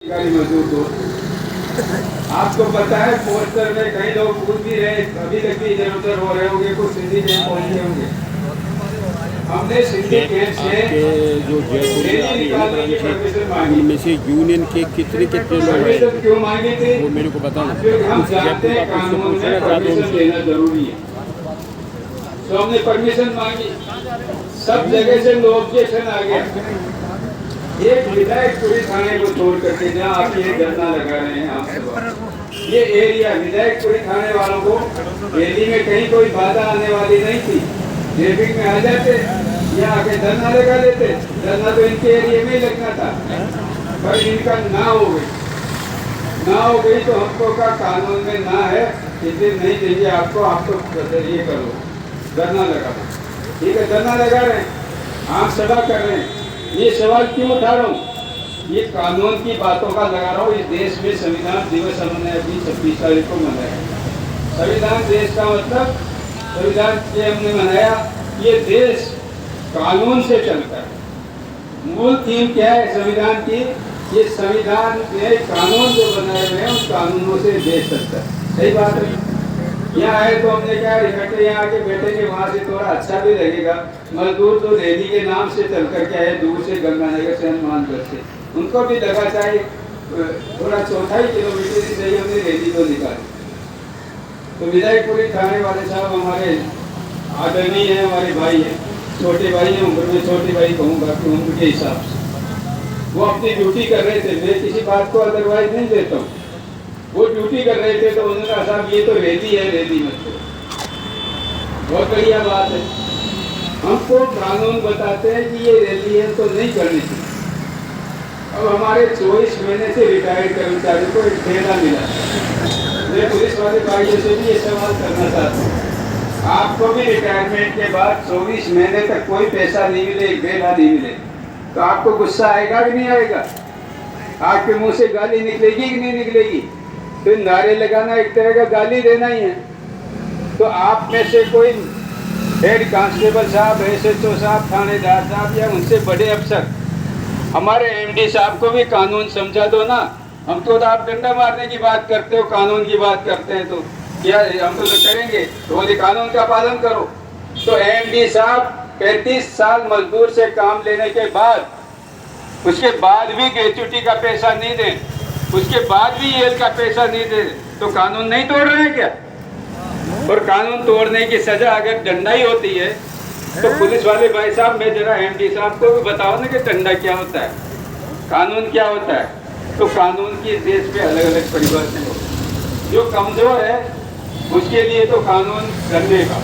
मजदूर दोस्त, आपको पता है पोस्टर में कई लोग पूछ भी रहे, अभी तक भी इधर उधर हो रहे होंगे, कुछ सिंधी कैंप पहुंचे होंगे। हमने सिंधी कैंप से जो उनमें से यूनियन के कितने लोग क्यों मांगी थी वो मेरे को बताना। हम जानते हैं कानून में परमिशन लेना जरूरी है, तो हमने परमिशन मांगी, सब जगह से नो ऑब्जेक्शन आ गया। एक विधायक पुरी थाने को छोड़ करके जहाँ आप ये धरना लगा रहे हैं, आप ये एरिया विधायक पुरी थाने वालों को दिल्ली में कहीं कोई बाधा आने वाली नहीं थी, ट्रैफिक में आ जाते, यहाँ आके धरना लगा लेते। धरना तो इनके एरिया में ही लगना था, पर इनका ना हो गई तो हमको का कानून में ना है, इसलिए नहीं देंगे आपको, आप तो ये करो धरना लगा। ठीक है, धरना लगा रहे हैं, आम सभा कर रहे हैं। ये सवाल क्यों उठा रहा हूँ, ये कानून की बातों का लगा रहा हूँ। इस देश में संविधान दिवस हमने अभी 26 तारीख को मनाया। संविधान देश का मतलब, संविधान से हमने मनाया, ये देश कानून से चलता है। मूल थीम क्या है संविधान की, ये संविधान के कानून जो बनाए हुए हैं उस कानूनों से देश चलता है। सही बात है। यहाँ आए तो हमने क्या इकट्ठे यहाँ आके बैठेंगे, वहाँ से थोड़ा अच्छा भी लगेगा। मजदूर तो रैली के नाम से चल कर के आए, दूर से गंगानगर से, हनुमानगढ़ से, उनको भी लगा चाहिए थोड़ा 4 किलोमीटर से सही हमने रैली को निकाली। तो विधायकपुरी थाने वाले साहब हमारे आदरणीय हैं, हमारे भाई हैं, छोटे भाई हैं, उम्र में छोटे भाई कहूँगा कि उम्र के हिसाब से वो अपनी ड्यूटी कर रहे थे। मैं किसी बात को अदरवाइज नहीं देता हूँ, वो ड्यूटी कर रहे थे तो उन्होंने कहा साहब ये तो रैली है, रैली मत करो। बहुत बढ़िया बात है, हमको कानून बताते हैं कि ये रैली है तो नहीं करनी चाहिए। अब हमारे 24 महीने से रिटायर्ड कर्मचारियों को एक ठेला मिला। मैं पुलिस वाले भाइयों से भी ये सवाल करना चाहता हूँ, आपको भी रिटायरमेंट के बाद 24 महीने तक कोई पैसा नहीं मिले, एक ठेला नहीं मिले, तो आपको गुस्सा आएगा कि नहीं आएगा? आपके मुंह से गाली निकलेगी कि नहीं निकलेगी? तो नारे लगाना एक तरह का गाली देना ही है। तो आप में से कोई हेड कांस्टेबल साहब, SHO साहब, थानेदार साहब या उनसे बड़े अफसर हमारे MD साहब को भी कानून समझा दो ना। हम तो आप डंडा मारने की बात करते हो, कानून की बात करते हैं, तो क्या हम तो करेंगे? तो बोले कानून का पालन करो। तो MD साहब 35 साल मजदूर से काम लेने के बाद, उसके बाद भी ग्रेच्युटी का पैसा नहीं दे, उसके बाद भी EL का पैसा नहीं दे, तो कानून नहीं तोड़ रहे हैं क्या? और कानून तोड़ने की सजा अगर डंडा ही होती है तो पुलिस वाले भाई साहब, मैं जरा MD साहब को भी बताओ ना कि डंडा क्या होता है, कानून क्या होता है। तो कानून की देश में अलग अलग परिभाषाएं होती हैं। जो कमजोर है उसके लिए तो कानून करने का,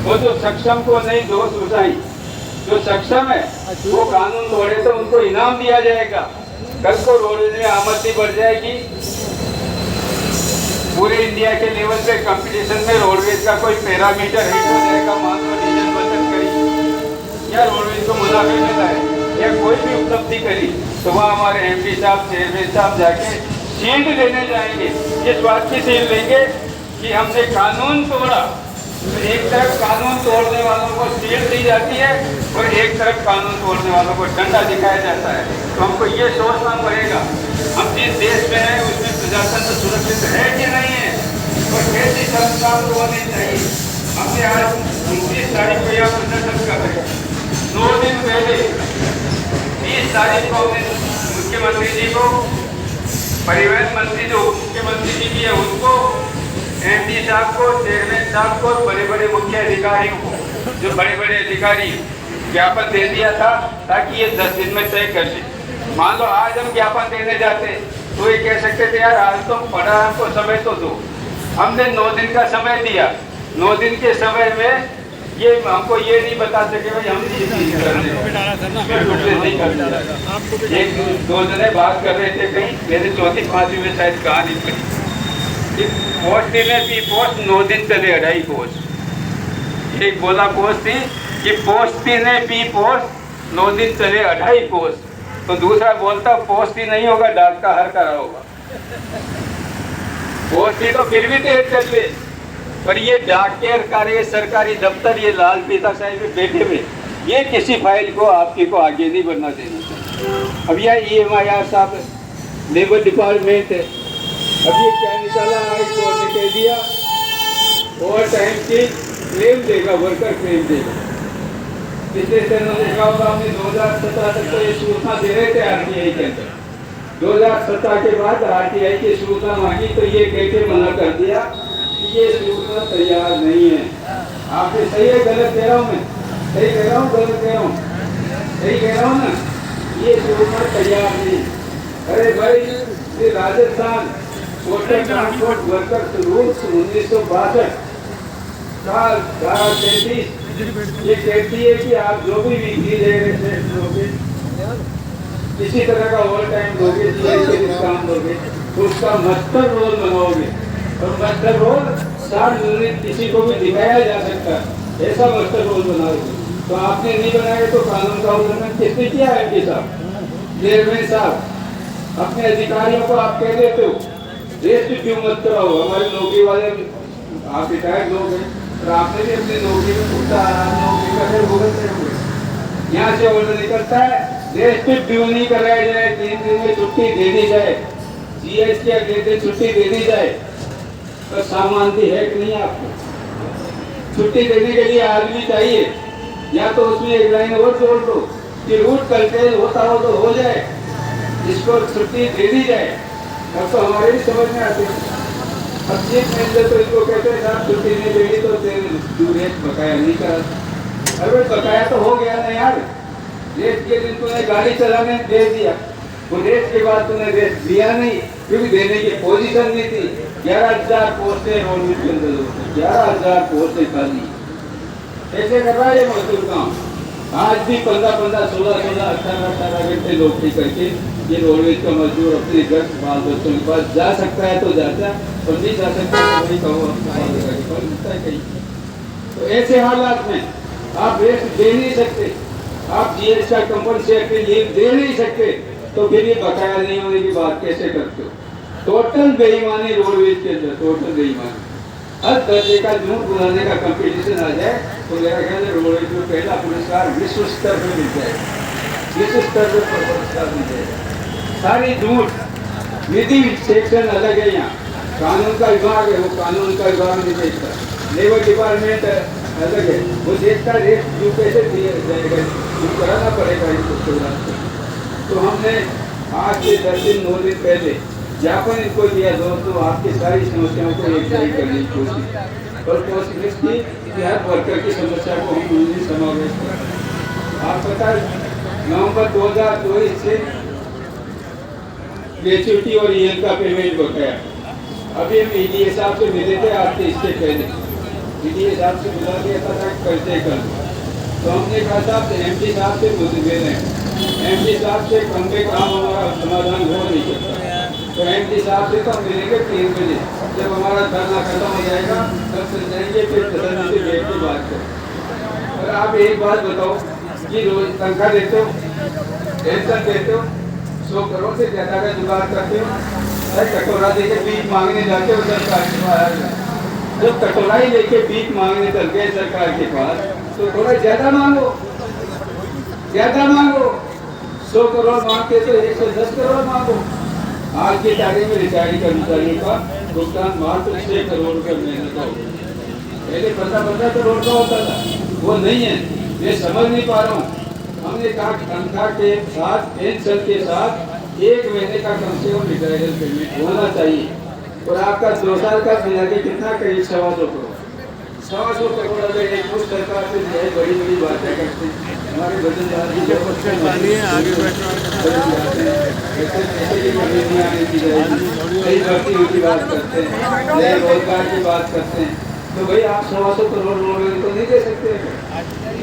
वो जो सक्षम को नहीं दोष उठाई, जो सक्षम है वो कानून तोड़े तो उनको इनाम दिया जाएगा। कल को रोड में आमदनी बढ़ जाएगी, पूरे इंडिया के लेवल पे कंपटीशन में रोडवेज का कोई पैरामीटर हिट हो जाएगा, मान लो डीजल बचत करी या रोडवेज को मुनाफे मिला है या कोई भी उपलब्धि करी, तो वहाँ हमारे MP साहब, चेयरमैन साहब जाके शील्ड लेने जाएंगे। इस बात की शील्ड लेंगे कि हमने कानून तोड़ा। तो एक तरफ कानून तोड़ने वालों को शील्ड दी जाती है और एक तरफ कानून तोड़ने वालों को डंडा दिखाया जाता है। तो हमको ये सोचना पड़ेगा, हम जिस देश में हैं उसमें प्रजातंत्र सुरक्षित है कि नहीं है और कैसी संस्थान को होनी चाहिए। हमने आज 29 तारीख को यह प्रदर्शन कर रहे हैं। 2 दिन पहले 30 तारीख को हमने मुख्यमंत्री जी को, परिवहन मंत्री जो मुख्यमंत्री जी की है उनको, MD साहब को, चेयरमैन साहब को, बड़े बड़े मुख्य अधिकारियों को, जो बड़े बड़े अधिकारी, ज्ञापन दे दिया था ताकि ये 10 दिन में तय कर ले। मान लो आज हम ज्ञापन देने जाते तो ये कह सकते थे यार आज तो पड़ा, हमको समय तो दो। हमने 9 दिन का समय दिया, 9 दिन के समय में ये हमको ये नहीं बता सके भाई हम ये चीज कर रहे हैं। एक 2 जने बात कर रहे थे कहीं, मेरे 4वीं 5वीं में शायद कहानी पड़ी, पोस्ट ने भी पोस्ट 9 दिन चले 2.5 पोस्ट। एक बोला पोस्ट थी कि पोस्ट ने भी पोस्ट 9 दिन चले 2.5 पोस्ट, तो दूसरा बोलता पोस्ट ही नहीं होगा, डाक का हर करा होगा। पोस्ट ही तो फिर भी तेज चल रहे, पर ये डाक के कार्य सरकारी दफ्तर, ये लाल पीता साहिब में बैठे हुए, ये किसी फाइल को आपकी को आगे नहीं बढ़ना देना चाहिए। अब यह EMIR साहब लेबर डिपार्टमेंट है। अभी क्या निकाला, हाई कोर्ट ने कह दिया ओवर टाइम की क्लेम देगा, वर्कर क्लेम देगा। पिछले दिनों देखा होगा हमने 2017 तक तो ये सूचना दे रहे थे आरटीआई के अंदर। 2017 के बाद आरटीआई की सूचना मांगी तो ये कह के मना कर दिया कि ये सूचना तैयार नहीं है। आपने सही है, गलत कह रहा हूँ मैं? सही कह रहा हूँ, गलत कह रहा हूँ? सही कह रहा हूँ ना? ये सूचना तैयार नहीं। अरे भाई, ये Rajasthan Kotak transport workers rules 1962 साल 33 ये कहती है कि आप जो भी वीकली दे रहे थे किसी तरह का ओवर टाइम दोगे, काम दोगे, उसका मास्टर रोल बनाओगे। और मास्टर रोल साल किसी को भी दिखाया जा सकता है, ऐसा मास्टर रोल बनाओगे। तो आपने नहीं बनाया तो कानून का उल्लंघन किसने किया है? एमपी साहब, चेयरमैन साहब, अपने अधिकारियों को आप कह देते हो रेस्ट क्यों मत कराओ? हमारे नौकरी वाले आप रिटायर्ड लोग हैं, और आपने भी अपनी नौकरी में पूछा नौकरी का भुगतते होंगे। यहाँ से ऑर्डर निकलता है रेस्ट क्यों नहीं कराया जाए, 3 दिन में छुट्टी दे दी जाए, जीएस के अगले दिन छुट्टी दे दी जाए। तो सामान्य है कि नहीं? आपको छुट्टी देने के लिए आदमी चाहिए, या तो उसमें एक लाइन और जोड़ दो कि रूट करके होता हो तो हो जाए, इसको छुट्टी दे दी जाए। अब तो हमारे भी समझ में आते हैं। अब चीफ मिनिस्टर तो इसको कहते हैं साहब छुट्टी नहीं देगी तो रेट बकाया नहीं करा। अरे बकाया तो हो गया ना यार। रेट के दिन तूने गाड़ी चलाने दे दिया, वो रेट के बाद तूने रेट दिया नहीं, क्योंकि देने की पोजीशन नहीं थी। 11,000 पोस्टें रोडवेज के अंदर, 11,000 पोस्टें खाली। ऐसे कर रहा है ये मजदूर काम। आज भी 15-15, 16-16, 18-18 घंटे नौकरी करके ये रोडवेज का मजदूर अपने घर बाल बच्चों के पास जा सकता है तो जाता है, और नहीं जा सकता तो वही कहीं। तो ऐसे हालात में आप रेस्ट दे नहीं सकते, आप जीएस का कंपनसेशन ये दे नहीं सकते, तो फिर ये बकाया नहीं होने की बात कैसे करते हो? टोटल बेईमानी रोडवेज के अंदर, टोटल बेईमानी। हर दर्जे का झूठ बुलाने का कंपटीशन आ जाए तो मेरा ख्याल है रोडवेज में पहला पुरस्कार विश्व स्तर पर मिल जाएगा, विश्व स्तर पर पुरस्कार मिल जाएगा। सारी झूठ, निधि सेक्शन अलग है, यहाँ कानून का विभाग है, वो कानून का विभाग नहीं देखता। लेबर डिपार्टमेंट अलग है, वो देखता रेट क्यों कैसे दिया जाएगा, क्यों कराना पड़ेगा इनको। तो हमने आज से 10 दिन 9 दिन पहले ज्ञापन इनको दिया, दोस्तों आपकी सारी समस्याओं को एक सही करने की कोशिश, और कोशिश की कि हर वर्कर की समस्या को हम उन्हें समावेश करें। आप पता नवंबर 2024 से ग्रेच्युटी और ईएल का पेमेंट बकाया। अभी हम ईडीए साहब से मिले थे आपके इससे पहले, ईडीए साहब से मिला दिया था करते कर, तो हमने कहा साहब एमपी साहब से मिले हैं, एमपी साहब से लंबे काम हमारा समाधान हो नहीं सकता। तो एमपी साहब से तो हम मिलेंगे 3 बजे, जब हमारा धरना खत्म हो जाएगा तब चल जाएंगे, फिर सदन से बैठ के बात करें। और आप एक बात बताओ कि रोज तनख्वाह देते हो, पेंशन देते हो, 100 करोड़ से ज्यादा का जुगाड़ करते हो, कटोरा देके बीच मांगने जाते हो सरकार के पास। जब कटोरा ही लेके बीच मांगने चल गए सरकार के पास, तो थोड़ा ज्यादा मांगो, ज्यादा मांगो। 100 करोड़ मांगते तो 110 करोड़ मांगो। आज की तारीख में रिटायर्ड कर्मचारियों का भुगतान मात्र 6 करोड़ रुपये महीने का होगा। पहले 15-15 करोड़ का होता था, वो नहीं है। मैं समझ नहीं पा रहा हूँ। हमने कहा तनख्वाह के साथ, पेंशन के साथ 1 महीने का कम से कम रिटायरल पेमेंट होना चाहिए। और आपका 2 साल का मिला के कितना, करीब 125 करोड़, 125 करोड़। अगर एक मुश्त सरकार से बड़ी बड़ी बातें करते हैं, हमारे वजनदार भी जब आगे भर्ती की बात करते हैं, नए रोजगार की बात करते हैं, तो भाई आप 125 करोड़ लोग तो नहीं दे सकते।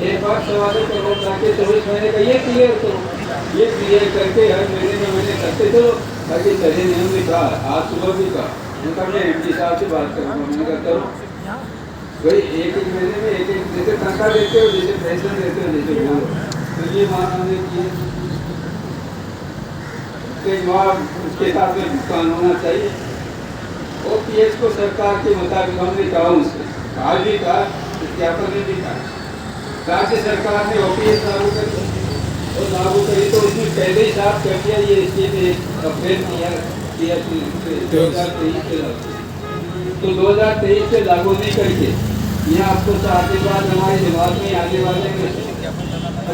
एक बार 125 करोड़ लाके 24 महीने का ये क्लियर करो, ये क्लियर करके हर महीने में करते चलो। ताकि चले नियम भी कहा, आज सुबह भी कहा, उनका मैं एमपी साहब से बात करूँगा, मैंने कहा करो भाई, एक महीने में एक जैसे तनख्वाह देते हो, जैसे पेंशन देते हो, जैसे वो, तो ये मान हमने किए उसके साथ में भुगतान होना चाहिए। ओपीएस को सरकार के मुताबिक हमने कहा, उससे आज भी कहा, ज्ञापन में भी कहा, राज्य सरकार ने ओपीएस लागू कर दिया। और लागू करी तो उसमें पहले ही साफ कर दिया ये इसके अप्रैल किया 2023 से लागू। तो 2023 से लागू नहीं करके यहाँ आपको साथ बाद हमारे दिमाग में आने वाले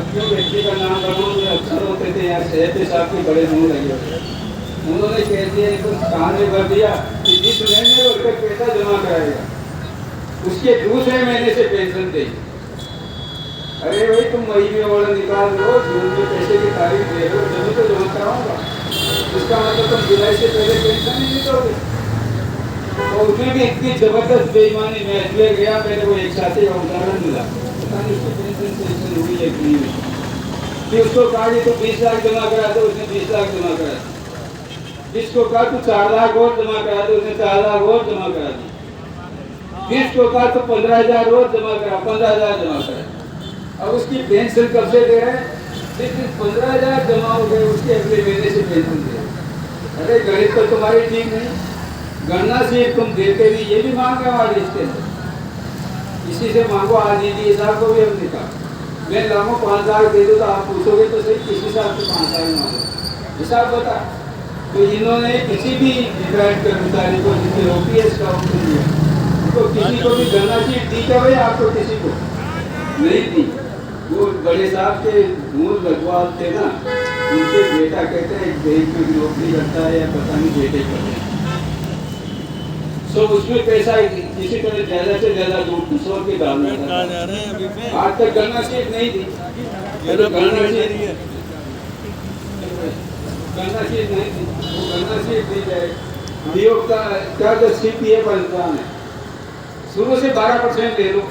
क्यों व्यक्ति का नाम बनो अक्सर होते थे यहाँ सहते साहब के बड़े मुंह लगे होते। उन्होंने कह दिया तो कान में भर दिया कि जिस महीने वो पैसा जमा कराएगा उसके दूसरे महीने से पेंशन देगी। अरे भाई तुम मई में ऑर्डर निकाल दो, जून में पैसे की तारीख दे दो, जब तो जमा कराऊंगा। इसका मतलब तुम जुलाई से पहले पेंशन नहीं निकालोगे। और उसमें भी इतनी जबरदस्त बेईमानी मैं इसलिए गया, मेरे को एक साथी का उदाहरण मिला, पता नहीं उसकी पेंशन हुई है कि नहीं। फिर उसको कहा कि तो 20 लाख जमा करा दो, उसने 20 लाख जमा करा दिया। जिसको कहा तो 4 लाख और जमा करा दो, उसने 4 लाख और जमा करा दी। जिसको कहा तो 15,000 और जमा करा, 15,000 जमा करा। अब उसकी पेंशन कब से दे रहे हैं? जिस दिन 15,000 जमा हो गए उसके अगले महीने से पेंशन दे। अरे गणित तो तुम्हारी ठीक नहीं, गणना से तुम देते भी, ये भी मांगे हमारे इसके अंदर। इसी से मांगो, आज दीदी साहब को भी हमने कहा मैं लाऊंगा 5 लाख दे दो, तो आप पूछोगे तो सही किस हिसाब से 5 लाख मांगो, हिसाब बता। तो इन्होंने किसी भी रिटायर्ड कर्मचारी को जिसने OPS का ऑप्शन दिया तो किसी को भी गणना शीट दी क्या भाई? आपको किसी को नहीं दी। वो बड़े साहब के मूल रखवाल थे ना, उनके बेटा कहते हैं बैंक में नौकरी करता है या पता नहीं बेटे करते हैं। सो उसमें पैसा किसी तरह ज्यादा से ज्यादा 200 के डालना था। आज तक गणना शीट नहीं दी। गणना शीट नहीं दी, वो गणना शीट दी जाए। नियोग का जो CPF अनुदान है शुरू से 12% ले लो।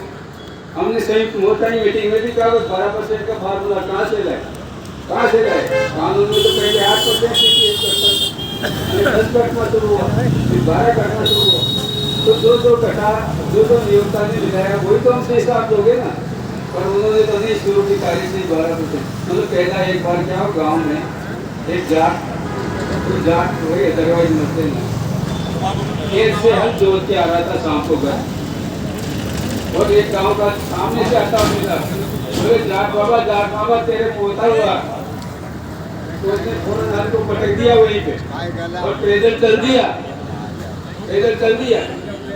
हमने संयुक्त मोर्चा की मीटिंग में भी कहा 12% का फार्मूला कहाँ से लाए? कानून में तो पहले 8% CPF करता था, 10% शुरू हुआ, फिर 12 करना शुरू हुआ। तो जो घटा जो नियोक्ता ने मिलाया वही तो हमसे हिसाब दोगे ना। पर उन्होंने तो नहीं, शुरू की तारीख से 12%। मतलब पहला एक बार क्या हो, गाँव में एक जाट हुए, अदरवाइज मरते नहीं, खेत से हल जोड़ के आ रहा था शाम को घर, और एक गांव का सामने से आता मिला, बोले जाट बाबा तेरे पोता हुआ। तो उसने फौरन हल को पटक दिया वहीं पे और पैदल चल दिया।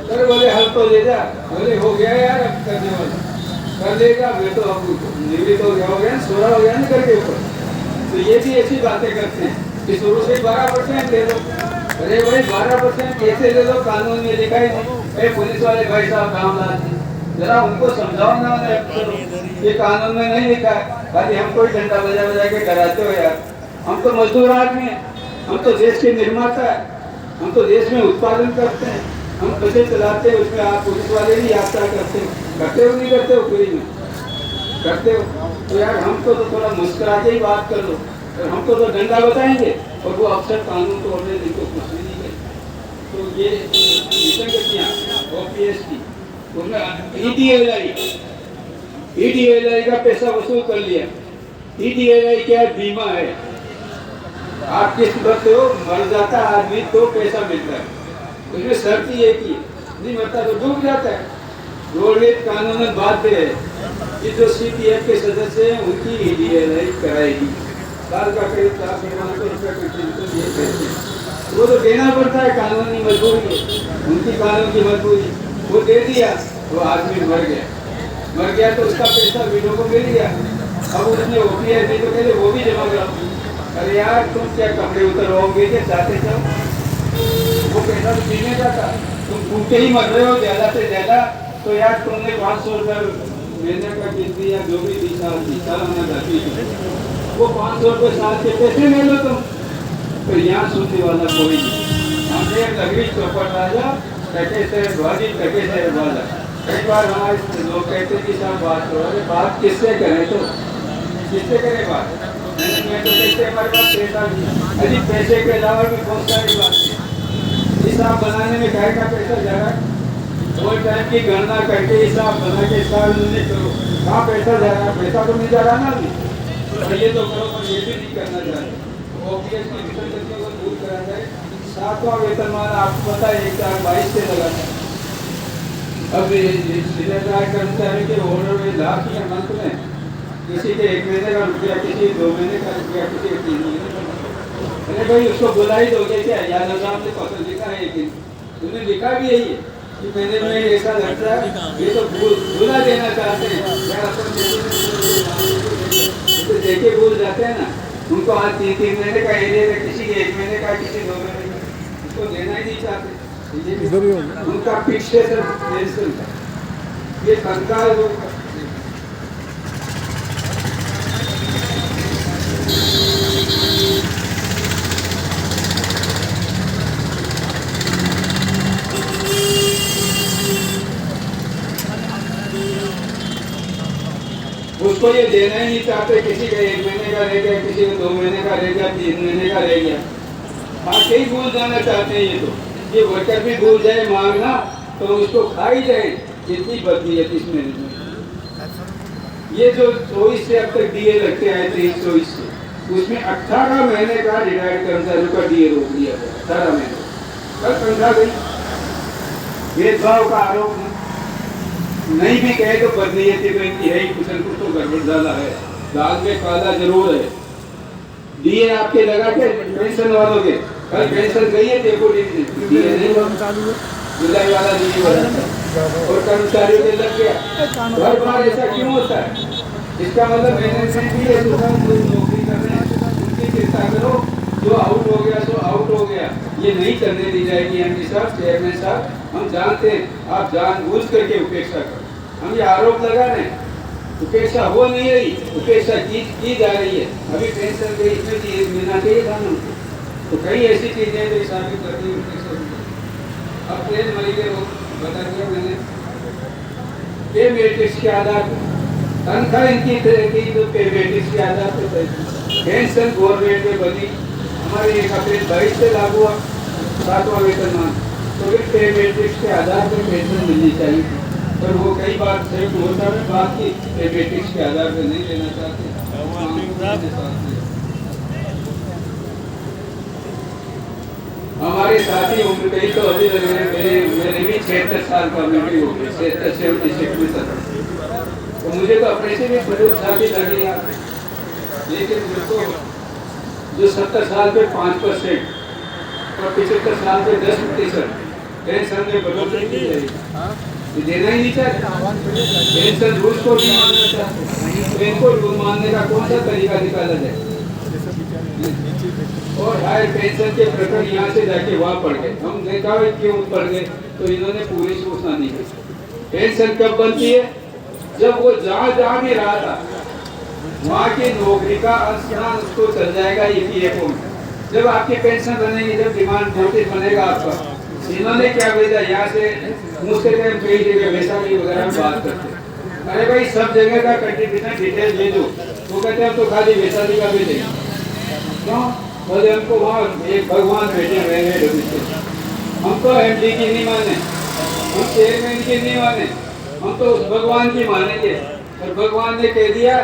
अरे बोले हल तो ले जा। बोले हो गया यार, अब करने वाला कर लेगा, मैं तो अब निवृत्त हो गया, सोरा हो गया ना करके ऊपर। तो ये भी ऐसी बातें करते हैं कि शुरू से 12% ले लो। अरे भाई 12% कैसे ले लो? कानून में लिखा ही नहीं। पुलिस वाले भाई साहब काम लाते, जरा उनको समझाओ ना, ये कानून में नहीं लिखा है। खाली हमको ही डंडा बजा के डराते हो यार। हम तो मजदूर आदमी हैं, हम तो देश के निर्माता है, हम तो देश में उत्पादन करते हैं, हम बसें चलाते हैं, उसमें आप पुलिस वाले भी यात्रा करते हो नहीं करते हो? फ्री में करते हो। तो यार हमको तो थोड़ा मुस्कुरा के ही बात कर लो। और हमको तो डंडा बताएंगे और वो अफसर कानून तोड़ने जिनको कुछ भी नहीं करे। तो ये विसंगतियाँ OPS की, उसमें EDLI का पैसा वसूल कर लिया। EDLI क्या है? बीमा है। आप किस्त भरते हो, मर जाता आदमी तो पैसा मिलता है। उसमें शर्त ही एक ही, नहीं मरता तो डूब जाता है। रोडवेज कानून बाध्य है कि जो CPF के सदस्य हैं उनकी EDLI कराएगी। साल का करीब 4 रुपये वो तो देना पड़ता है, कानूनी मजबूरी है, उनकी कानून की मजबूरी। वो दे दिया, वो आदमी मर गया तो उसका पैसा विडो को मिल गया। अब उसने OPS दी तो कहते वो भी जमा कराओ। अरे यार तुम क्या कपड़े उतरवाओगे क्या चाहते जाओ? वो पैसा तो देने का था, तुम भूखे ही मर रहे हो ज़्यादा से ज़्यादा। तो यार तुमने 500 रुपये महीने का किस्त दिया, जो भी 20 साल हमने जाती है, वो 500 रुपये साल के पैसे ले लो तुम। तो यहाँ सुनने वाला कोई नहीं। हमने नगरी चौपट राजा टके से बाजा। एक बार हमारे लोग कहते कि साहब बात करो। अरे बात किससे करें? तो किससे करें बात? मैं तो कहते हमारे पास पैसा नहीं। अरे पैसे के अलावा भी बहुत सारी बात है। हिसाब बनाने में क्या का पैसा जा रहा है? वो टाइम की गणना करके हिसाब बना के हिसाब करो, कहाँ पैसा जा रहा है? पैसा तो नहीं जा रहा ना अभी। तो ये तो करो, पर ये भी नहीं करना चाहते। OPS की विसंगतियों को दूर करा जाए। 7वां वेतनमान आपको पता है 1,22 से लगा था। अब जिलेदार कर्मचारी के ऑर्डर में लाभ की मंथ में किसी के 1 महीने का रुपया, किसी 2 महीने का रुपया, किसी के 3 महीने का। अरे भाई उसको बुला ही दोगे क्या? याद साहब ने पत्र लिखा है, लेकिन तुमने लिखा भी यही है कि मैंने में ऐसा लगता है ये तो भूला देना चाहते हैं, तो देखे भूल जाते हैं ना। उनको आज 3 महीने का एरिया है, किसी के 1 महीने का, किसी 2 महीने का, उसको देना ही नहीं चाहते। उनका फिक्स है सर, पेंशन का ये सरकार लोग। उसको ये देना ही नहीं चाहते, किसी का 1 महीने का रह गया, किसी का 2 महीने का रह गया, 3 महीने का रह गया, आके ही भूल जाना चाहते हैं। ये वर्कर भी भूल जाए मांगना तो उसको खा ही जाए, जितनी बदली है इसमें। ये जो 24 से अब तक डीए लगते आए थे, 24 से, उसमें 18 महीने का रिटायर्ड कर्मचारियों का डीए रोक दिया गया। 18 महीने कल तनख्वाह गई। भेदभाव का आरोप नहीं भी कहे तो बदनीयती तो इनकी है ही, कुछ न कुछ तो गड़बड़ ज्यादा है, दाल में काला जरूर है। डीए आपके लगा के पेंशन वालों के कल पेंशन गई है, देखो डीए नहीं जुलाई वाला डीए वाला और कर्मचारियों के लग गया। हर बार ऐसा क्यों होता है? इसका मतलब मैनेजमेंट भी है, नौकरी कर रहे हैं उनकी चिंता करो, जो आउट हो गया सो आउट हो गया, ये नहीं करने दी जाएगी। एमडी साहब, चेयरमैन साहब, हम जानते हैं आप जानबूझ करके उपेक्षा करो। हम ये आरोप लगा रहे हैं, उपेक्षा हो नहीं रही, उपेक्षा की जा रही है। अभी पेंशन के इसमें मिलना चाहिए था उनको, तो कई ऐसी चीजें जो साबित करती है। अब ट्रेन मरी के बता दिया मैंने, पे मैट्रिक्स के आधार पर तनख्वाह इनकी तो पे मैट्रिक्स के आधार पर पेंशन गवर्नमेंट में बनी, हमारे 1 अप्रैल 22 से लागू हुआ 7वां वेतनमान, तो फिर पे मैट्रिक्स के आधार पर पेंशन मिलनी चाहिए। पर वो कई बार संयुक्त मोर्चा में बात की, पे मैट्रिक्स के आधार पर नहीं लेना चाहते। हमारे साथी उम्र कई तो अभी मेरे भी 76 साल का मैं भी हो गया, 76 तो मुझे तो अपने से भी बहुत साथी लगे यार। लेकिन मुझको जो 70 साल पे 5% और 75 साल पे 10% पेंशन में बढ़ोतरी की जाएगी, देना ही नहीं चाहते। पेंशन रूल्स को नहीं मानना चाहते, तो इनको रूल मानने का कौन सा तरीका निकाला जाए? और हायर पेंशन के प्रकरण यहाँ से जाके वहाँ पढ़ गए, हम देखा क्यों पढ़ गए, तो इन्होंने पूरी सूचना नहीं की। पेंशन कब बनती है? जब वो जहाँ भी रहा था वहाँ की नौकरी का अंशदान उसको चल जाएगा ईपीएफओ में। जब आपकी पेंशन बनेगी, जब डिमांड नोटिस बनेगा आपका, इन्होंने क्या भेजा यहाँ से मुझसे कई जगह वैशाली वगैरह में बात करते, अरे भाई सब जगह का कंट्रीब्यूशन डिटेल दे दो, वो कहते हैं हम तो खाली वैशाली का भी देंगे। क्यों बोले? हमको वहाँ एक भगवान बैठे हुए हैं, हम तो एमडी की नहीं माने, हम चेयरमैन की नहीं माने, हम तो उस भगवान की मानेंगे। और भगवान ने कह दिया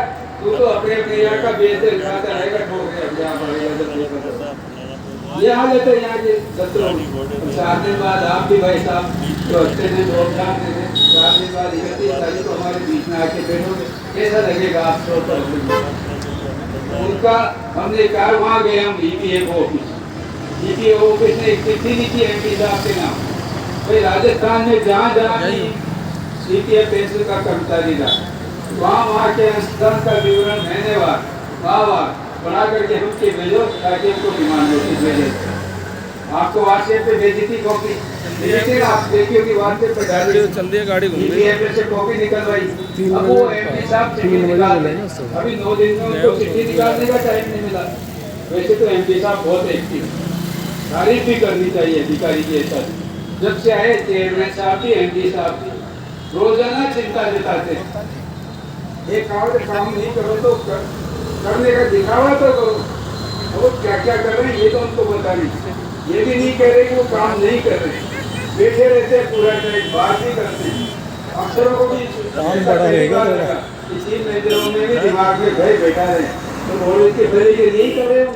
तू तो अपने यहाँ का बेच दे, खाता रहेगा, ठोक ये हालत है यहाँ के दफ्तरों में। 4 दिन बाद आप भी भाई साहब जो अच्छे दिन 4 दिन बाद 31 तारीख को हमारे बीच में आके बैठोगे, कैसा लगेगा आप? उनका हमने कहा वहाँ गए हम ईपीएफओ ऑफिस ने एक चिट्ठी लिखी एमपी साहब के नाम। भाई राजस्थान में जहाँ सीपीएफ पेंशन का कर्मचारी रहा, वहाँ के अंशदान का विवरण महीनेवार बना करके हमके भेजो, ताकि हमको डिमांड नोटिस भेजे। आपको व्हाट्सएप पे भेजी थी कॉपी, आप देखिए कि व्हाट्सएप पे डाली चल रही है गाड़ी से कॉपी निकलवाई। अब वो एमपी साहब चिट्ठी निकाल रहे हैं, अभी 9 दिन में उनको चिट्ठी निकालने का टाइम नहीं मिला। वैसे तो एमपी साहब बहुत एक्टिव, तारीफ भी करनी चाहिए अधिकारी के साथ। जब से आए चेयरमैन साहब भी, एमडी साहब भी रोजाना चिंता जताते, एक काम नहीं करो तो करने का दिखावा तो करो। वो क्या क्या कर रहे हैं ये तो उनको बता नहीं, ये भी नहीं कह रहे कि वो काम नहीं कर रहे, बैठे रहते हैं पूरा टाइम, बात भी करते हैं। अफसरों को भी काम बड़ा रहेगा, इसी मैनेजरों में भी दिमाग में भय बैठा रहे, तो घोड़े के भले के यही कर रहे हो।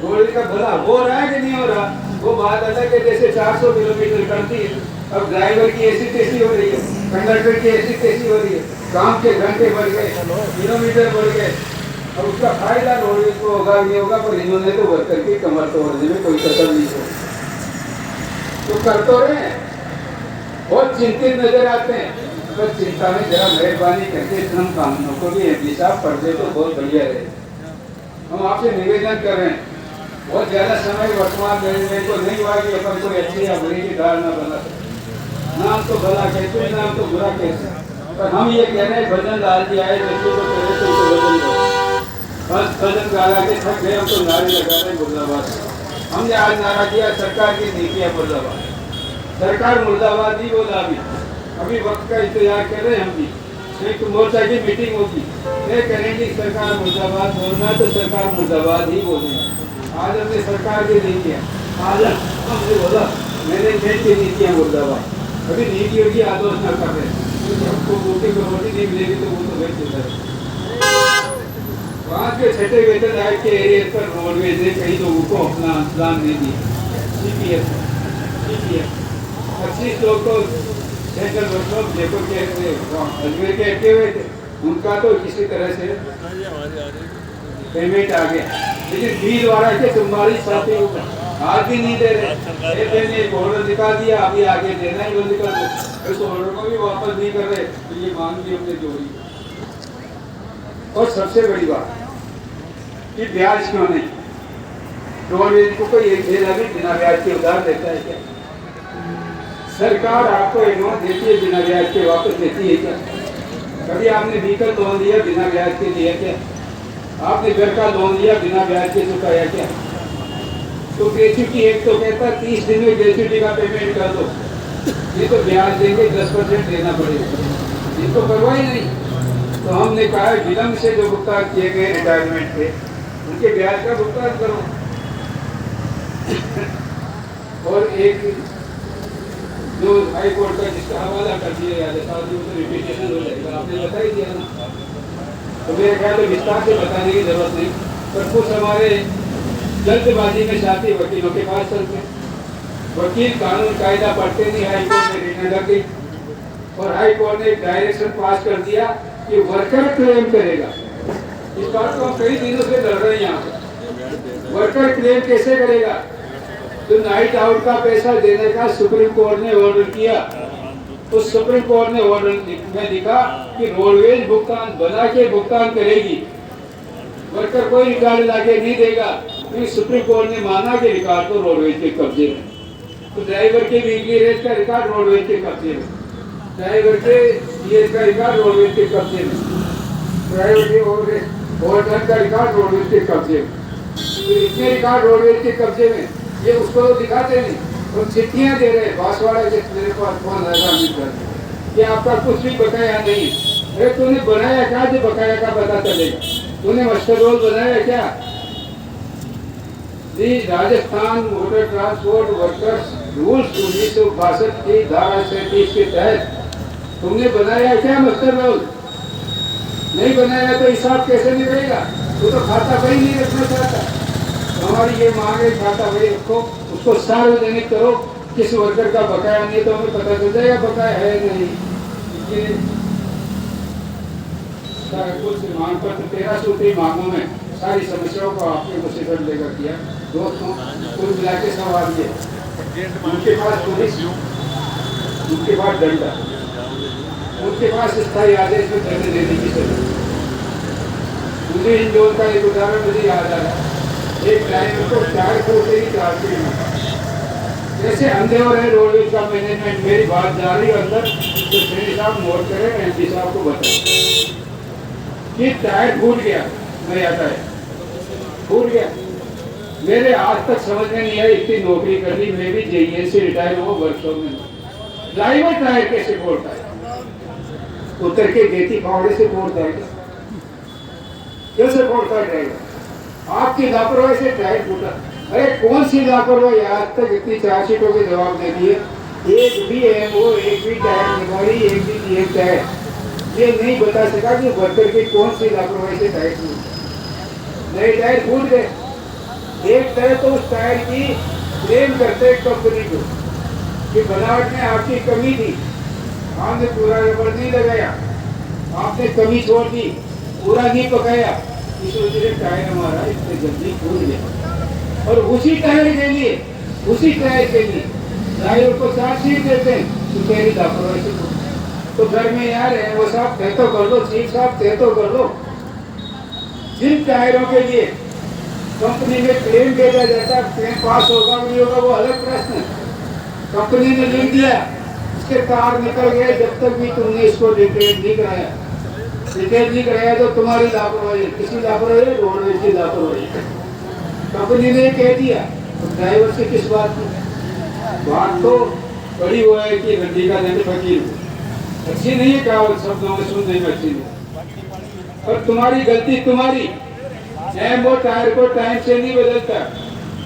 घोड़े का भला हो रहा है कि नहीं हो रहा, वो बात अलग है। जैसे 400 किलोमीटर करती है अब ड्राइवर की ऐसी तैसी हो रही है, कंडक्टर की ऐसी तैसी हो रही है, काम के घंटे बढ़ गए, किलोमीटर बढ़ गए। अब उसका फायदा रोडवेज को होगा ये होगा, पर इन्होंने तो वर्कर की कमर तोड़ने में कोई कसर नहीं हो तो कर तो रहे, बहुत चिंतित नजर आते हैं। पर चिंता में जरा मेहरबानी करके श्रम कानूनों को भी एमपी साहब पढ़ दे तो बहुत बढ़िया रहे। हम आपसे निवेदन कर रहे हैं, बहुत ज्यादा समय वर्तमान मैनेजमेंट को नहीं हुआ कि अपन कोई अच्छी या बुरी की धारणा बना सके। नाम तो भला कहते हैं, नाम तो बुरा कहते हैं, पर हम ये कह रहे हैं भजन लाल जी आए बच्चों को पहले तो भजन दो, बस भजन गा के थक गए, हम तो नारे लगा रहे हैं मुर्दाबाद। हमने आज नारा दिया सरकार की नीतियां मुर्दाबाद, सरकार मुर्दाबाद ही बोला। अभी वक्त का इंतजार कर रहे हैं हम भी, संयुक्त मोर्चा की मीटिंग होगी, ये करेंगे सरकार मुर्दाबाद बोलना तो सरकार मुर्दाबाद ही बोलेंगे। आज हमने सरकार की नीतियाँ, आज हमने बोला मैनेजमेंट की नीतियाँ मुर्दाबाद। अभी नीतियों की आलोचना कर रहे हैं, हमको रोटी को रोटी नहीं मिलेगी तो वो तो वही चल रहा है। 5 के 6 वेतन आयोग के एरिया पर रोडवेज ने कई लोगों को अपना अनुदान नहीं दिया। CPF 25 लोग तो सेंट्रल वर्कशॉप जयपुर के अजमेर के अटके हुए थे, उनका तो किसी तरह से पेमेंट आ गया, लेकिन बीज वाला के तुम्हारी साथी आज भी नहीं दे रहे। एक ऑर्डर दिखा दिया, अभी आगे देना ही बंद कर दो, उस ऑर्डर को भी वापस नहीं कर रहे, तो ये मांग भी हमने जोड़ी। और सबसे बड़ी बात कि ब्याज क्यों नहीं, रोडवेज को कोई एक भी बिना ब्याज के उधार देता है क्या? सरकार आपको एडवांस देती है बिना ब्याज के, वापस देती है क्या? कभी आपने व्हीकल लोन लिया बिना ब्याज के लिया क्या? आपने घर का लोन लिया बिना ब्याज के चुकाया क्या? तो ग्रेच्युटी एक तो कहता 30 दिन में ग्रेच्युटी का पेमेंट कर दो, ये तो ब्याज देंगे 10% देना पड़ेगा, ये तो करवा ही नहीं। तो हमने कहा विलम्ब से जो भुगतान किए गए रिटायरमेंट के, उनके ब्याज का भुगतान करो। और एक जो हाई कोर्ट का जिसका हवाला कर दिया याद है, तो रिपीटेशन हो जाएगा, आपने बता ही दिया ना, तो मेरे ख्याल में विस्तार से बताने की जरूरत नहीं। पर कुछ हमारे जल्दबाजी में साथी वकीलों के पास चलते, वकील कानून कायदा पढ़ते नहीं, हाई कोर्ट में रीडिंग लग गई और हाई कोर्ट ने एक डायरेक्शन पास कर दिया कि वर्कर क्लेम करेगा। इस बात को हम कई दिनों से लड़ रहे हैं यहाँ पे, वर्कर क्लेम कैसे करेगा? तो नाइट आउट का पैसा देने का सुप्रीम कोर्ट ने ऑर्डर किया, उस सुप्रीम कोर्ट ने ऑर्डर में लिखा कि रोडवेज भुगतान बना के भुगतान करेगी, वर्कर कोई रिकॉर्ड लाके नहीं देगा, क्योंकि सुप्रीम कोर्ट ने माना कि रिकॉर्ड तो रोडवेज के कब्जे में। तो ड्राइवर के वीकली रेट का रिकॉर्ड रोडवेज के कब्जे में, ड्राइवर के सीएस का रिकॉर्ड रोडवेज के कब्जे में, ड्राइवर के ओवरटाइम का रिकॉर्ड रोडवेज के कब्जे में। तो इतने रिकॉर्ड रोडवेज के कब्जे में, ये उसको दिखाते नहीं, और चिट्ठियां दे रहे बांसवाड़ा के मेरे पास फोन आएगा कि आपका कुछ भी बकाया नहीं। अरे तूने बनाया क्या जो बकाया का पता चलेगा? तूने मास्टर रोल बनाया क्या? Rajasthan motor transport workers rules 1962 की धारा 37 के तहत तुमने बनाया क्या मास्टर रोल? नहीं बनाया तो हिसाब कैसे निकलेगा? तू तो खाता भाई नहीं रखना चाहता। तो हमारी ये मांग है, खाता भाई रखो, उसको सार्वजनिक करो, किस वर्कर का बकाया नहीं तो हमें पता चल जाएगा बकाया है नहीं। कुछ मांग पत्र 13 मांगों में सारी समस्याओं को आपके मुसीबत लेकर किया। दोस्तों कुल मिला के सवाल ये, उनके पास पुलिस, उनके पास डंडा, उनके पास स्थायी आदेश में दंड देने की जरूरत। मुझे इन जोन का एक उदाहरण मुझे याद आ रहा है, एक ड्राइवर को 4 फुट ही ट्रांसफर मिला। जैसे अंधे हो रहे रोडवेज का मैनेजमेंट, मेरी बात जा रही है अंदर, तो श्री साहब नोट करें, एमपी साहब को बताएं कि टायर फूट गया, नया टायर फूट गया। मेरे आज तक समझ में नहीं आया, इतनी नौकरी कर ली, मैं भी जेईएन से रिटायर हुआ वर्कशॉप में, ड्राइवर टायर कैसे फोड़ता है? उतर के गेती फावड़े से फोड़ता है, कैसे फोड़ता है ड्राइवर? आपकी लापरवाही से टायर फूटा। अरे कौन सी लापरवाही? आज तक इतनी चार्जशीटों के जवाब दे दिए, एक भी एमओ, एक भी टायर निकाली, एक भी जीएम टायर, ये नहीं बता सका कि वर्कर की कौन सी लापरवाही से टायर फूट। नए टायर फूट गए। एक टायर तो उस टायर की क्लेम करते कंपनी को कि बनावट में आपकी कमी थी, आपने पूरा रबड़ नहीं लगाया, आपने कमी छोड़ दी, पूरा नहीं पकाया, इस वजह से टायर हमारा इतने जल्दी फूल गया। और उसी टायर के लिए ड्राइवर को 4 सीट देते हैं, तो तेरी लापरवाही से तो घर में यार है वो साहब तय तो कर दो, चीफ साहब तय तो कर दो। जिन टायरों के लिए कंपनी में क्लेम भेजा जाता है, क्लेम पास होगा नहीं होगा वो अलग प्रश्न है। कंपनी ने लिख दिया, इसके तार निकल गए, जब तक भी तुमने इसको रिपेयर नहीं कराया तो तुम्हारी लापरवाही, किसी लापरवाही, रोडवेज की लापरवाही। कंपनी ने कह दिया तो ड्राइवर से किस बात की बात तो बड़ी हुआ है कि गड्डी का दंड फकीर अच्छी नहीं है, क्या शब्दों में सुनने में अच्छी नहीं। और तुम्हारी गलती तुम्हारी है, वो टायर को टाइम से नहीं बदलता,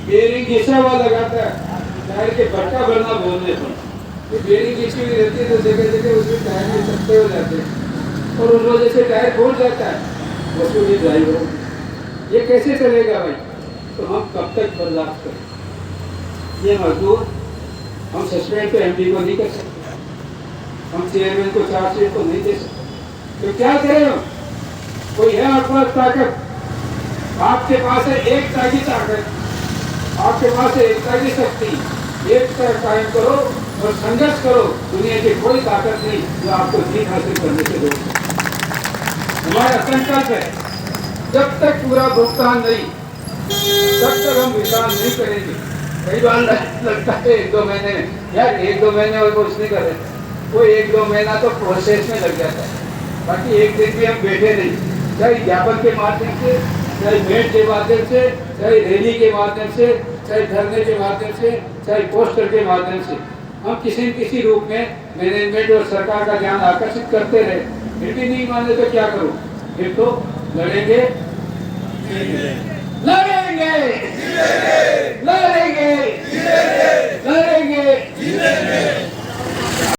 बेरिंग घिसा हुआ लगाता है, टायर के भट्टा भरना बोलने पर बेरिंग घिसी हुई रहती है तो जगह जगह उसमें टायर में चक्के हो जाते हैं और उस वजह से टायर फूट जाता है। उसको भी ड्राइवर ये कैसे चलेगा भाई? तो हम कब तक बर्दाश्त करें? ये मजदूर हम सस्पेंड तो एमडी को नहीं कर सकते, हम चेयरमैन को 4 सीट को नहीं दे सकते, तो क्या करें हम? कोई है आपके पास ताकत? आपके पास है एकता की ताकत, आपके पास है एकता की शक्ति, एकता कायम करो और संघर्ष करो। दुनिया की कोई ताकत नहीं जो आपको जीत हासिल करने से रोक सके। हमारा संकल्प है, जब तक पूरा भुगतान नहीं, तब तक हम विश्राम नहीं करेंगे। कई बार लगता है 1-2 महीने यार 1-2 महीने और कुछ नहीं कर रहे, वो 1-2 महीना तो प्रोसेस में लग जाता है, बाकी एक दिन भी हम बैठे नहीं, चाहे ज्ञापन के माध्यम से, चाहे भेंट के माध्यम से, चाहे रैली के माध्यम से, चाहे धरने के माध्यम से, चाहे पोस्टर के माध्यम से, हम किसी न किसी रूप में मैनेजमेंट और सरकार का ध्यान आकर्षित करते रहे। फिर भी नहीं माने तो क्या करूं? फिर तो लड़ेंगे लड़ेंगे लड़ेंगे लड़ेंगे लड़ेंगे